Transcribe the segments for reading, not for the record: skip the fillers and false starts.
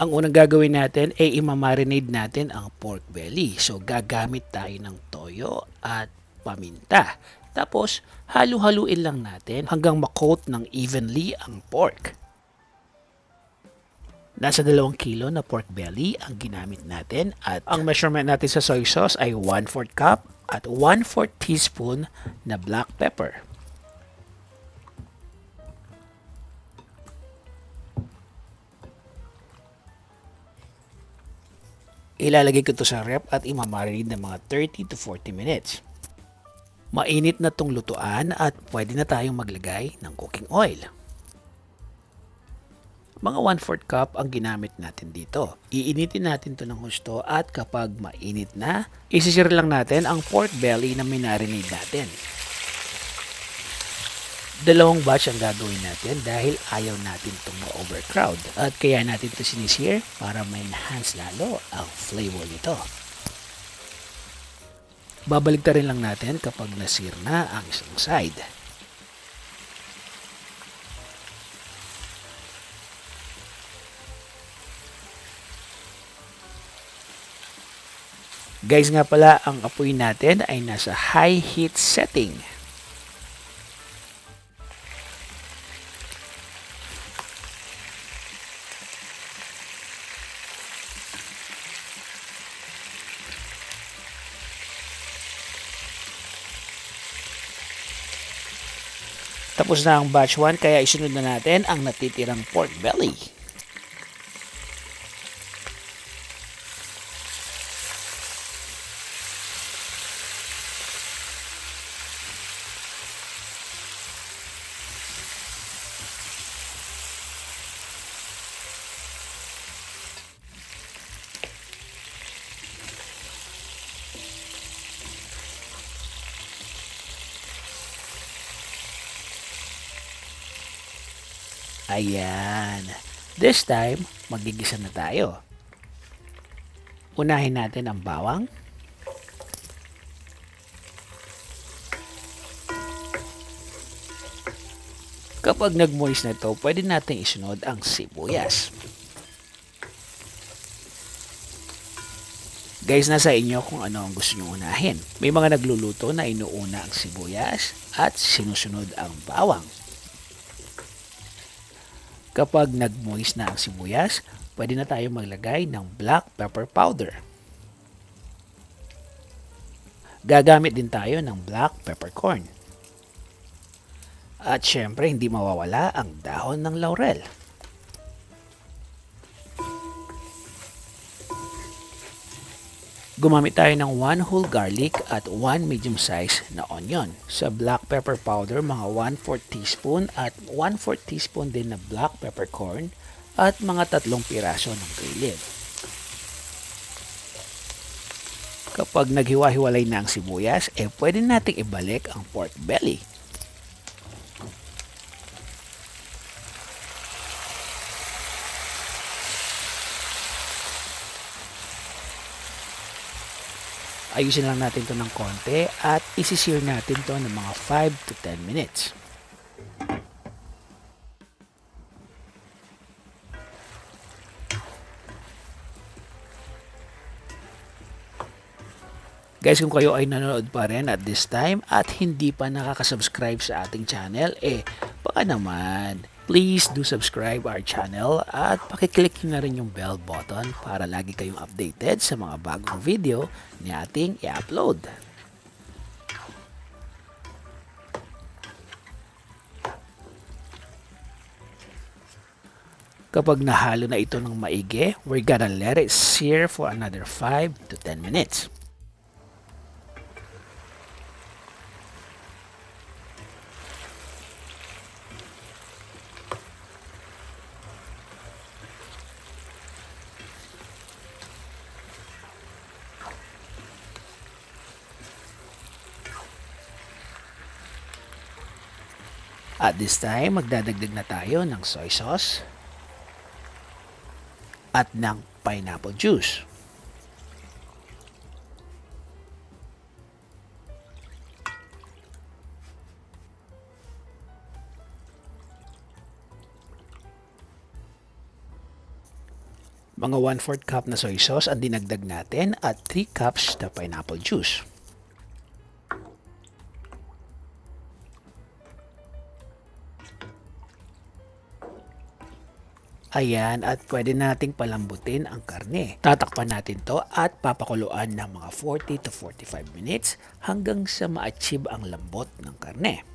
Ang unang gagawin natin ay imamarinate natin ang pork belly. So gagamit tayo ng toyo at paminta. Tapos halu-haluin lang natin hanggang makoat ng evenly ang pork. Nasa 2 kilo na pork belly ang ginamit natin at ang measurement natin sa soy sauce ay 1/4 cup at 1/4 teaspoon na black pepper. Ilalagay ko ito sa rep at imamarinate ng mga 30 to 40 minutes. Mainit na tong lutuan at pwede na tayong maglagay ng cooking oil. Mga 1/4 cup ang ginamit natin dito. Iinitin natin to ng husto at kapag mainit na, isisir lang natin ang pork belly na minarinate natin. 2 batch ang gagawin natin dahil ayaw natin itong ma-overcrowd at kaya natin ito sinisir para ma-enhance lalo ang flavor nito. Babaligtarin lang natin kapag nasir na ang isang side. Guys nga pala, ang apoy natin ay nasa high heat setting. Tapos na ang batch 1 kaya isunod na natin ang natitirang pork belly. Ayan. This time, magigisa na tayo. Unahin natin ang bawang. Kapag nag-moist na ito, pwede natin isunod ang sibuyas. Guys, nasa inyo kung ano ang gusto nyo unahin. May mga nagluluto na inuuna ang sibuyas at sinusunod ang bawang. Kapag nag-moist na ang sibuyas, pwede na tayo maglagay ng black pepper powder. Gagamit din tayo ng black peppercorn. At syempre, hindi mawawala ang dahon ng laurel. Gumamit tayo ng 1 whole garlic at 1 medium size na onion. Sa black pepper powder, mga 1/4 teaspoon at 1/4 teaspoon din na black peppercorn at mga 3 piraso ng bay leaf. Kapag naghiwa-hiwalay na ang sibuyas, pwede nating ibalik ang pork belly. Ayusin lang natin to ng konti at isisir natin to ng mga 5 to 10 minutes. Guys, kung kayo ay nanonood pa rin at this time at hindi pa nakaka-subscribe sa ating channel, baka naman, please do subscribe our channel at pakiclick nyo na rin yung bell button para lagi kayong updated sa mga bagong video ni ating i-upload. Kapag nahalo na ito ng maigi, we're gonna let it sear for another 5 to 10 minutes. At this time, magdadagdag na tayo ng soy sauce at ng pineapple juice. Mga 1/4 cup na soy sauce ang dinagdag natin at 3 cups na pineapple juice. Ayan, at pwede nating palambutin ang karne. Tatakpan natin to at papakuluan ng mga 40 to 45 minutes hanggang sa ma-achieve ang lambot ng karne.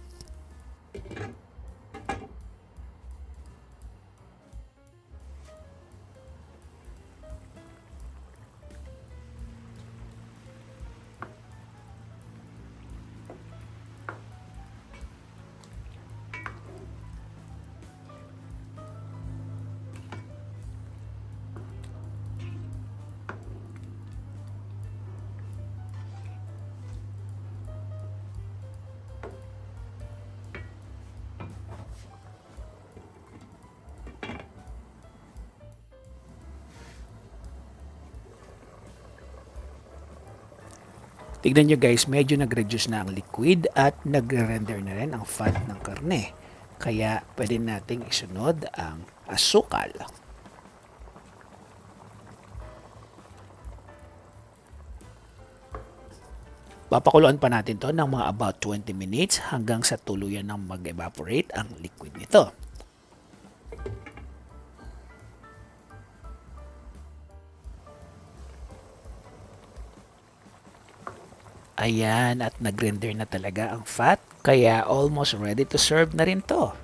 Tignan nyo guys, medyo nag-reduce na ang liquid at nagre-render na rin ang fat ng karne. Kaya pwede nating isunod ang asukal. Papakuluan pa natin to ng mga about 20 minutes hanggang sa tuluyan ng mag-evaporate ang liquid nito. Ayan, at nag-render na talaga ang fat, kaya almost ready to serve na rin to.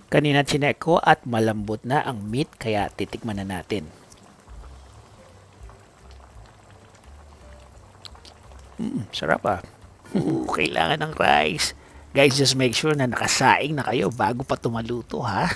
Kanina chinek ko at malambot na ang meat, kaya titikman na natin. Sarap ah. Kailangan ng rice. Guys, just make sure na nakasaing na kayo bago pa tumaluto ha.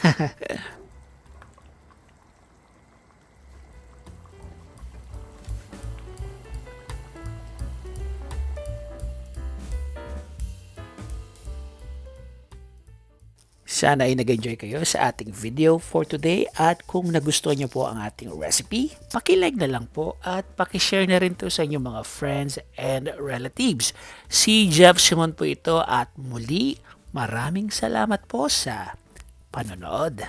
Sana ay nag-enjoy kayo sa ating video for today at kung nagustuhan niyo po ang ating recipe, paki-like na lang po at paki-share na rin to sa inyong mga friends and relatives. Si Jeff Simon po ito at muli maraming salamat po sa panonood.